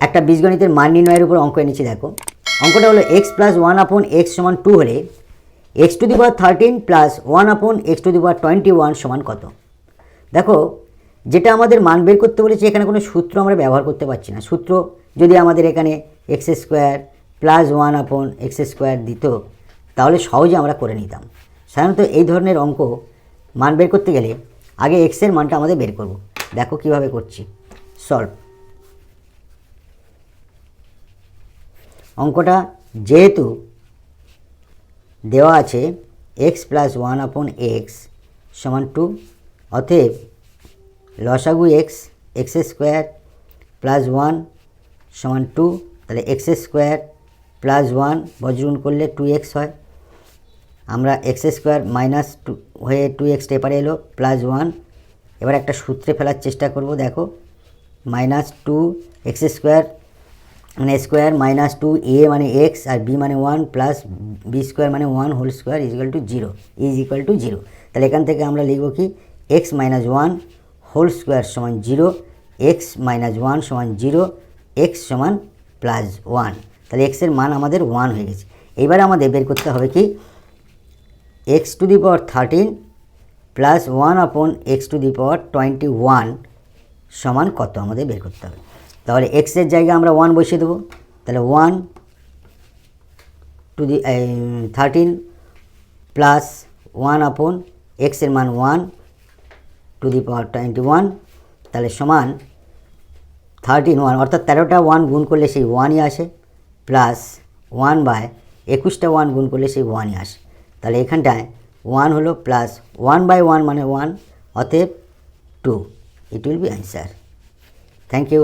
একটা বীজগণিতের মান নির্ণয়ের উপর অঙ্ক এনেছি। দেখো অঙ্কটা হলো এক্স প্লাস 1/x সমান 2 হলে x to the power 13 plus 1/x to the power 21 সমান কত। দেখো যেটা আমাদের মান বের করতে বলেছি, এখানে কোনো সূত্র আমরা ব্যবহার করতে পারছি না। সূত্র যদি আমাদের এখানে x square plus 1/x square দিত তাহলে সহজে আমরা করে নিতাম। সাধারণত এই ধরনের অঙ্ক মান বের করতে গেলে আগে এক্সের মানটা আমাদের বের করব। দেখো কিভাবে করছি, সলভ। অঙ্কটা যেহেতু দেওয়া আছে এক্স প্লাস 1/x সমান 2, অতএব লসাগু এক্স স্কোয়ার প্লাস 1 সমান 2, তাহলে এক্স স্কোয়ার প্লাস 1 বজ্রগুণ করলে 2x হয়। আমরা এক্স স্কোয়ার মাইনাস 2 হয়ে 2x এপারে এলো প্লাস 1। এবার একটা সূত্রে ফেলার চেষ্টা করব। দেখো মাইনাস 2x স্কোয়ার মানে স্কোয়ার মাইনাস 2a মানে এক্স আর b মানে 1 প্লাস b স্কোয়ার মানে 1 whole square is equal to 0। তাহলে এখান থেকে আমরা লিখব কি এক্স মাইনাস 1 হোল স্কোয়ার সমান 0, এক্স মাইনাস 1 সমান 0, এক্স সমান প্লাস 1। তাহলে এক্সের মান আমাদের 1 হয়ে গেছে। এইবার আমাদের বের করতে হবে কি x to the power 13 plus 1/x to the power 21 সমান কত আমাদের বের করতে হবে। তাহলে এক্সের জায়গায় আমরা 1 বসিয়ে দেবো। তাহলে 1 টু দি 13 প্লাস 1/x এর মান 1 টু দি পাওয়ার 21, তাহলে সমান 13 অর্থাৎ 13টা 1 গুণ করলে সেই 1ই আসে, প্লাস 1/21টা 1 গুণ করলে সেই 1ই আসে। তাহলে এখানটায় 1 হলো প্লাস 1/1 মানে 1, অতএব 2। It will be answer. Thank you.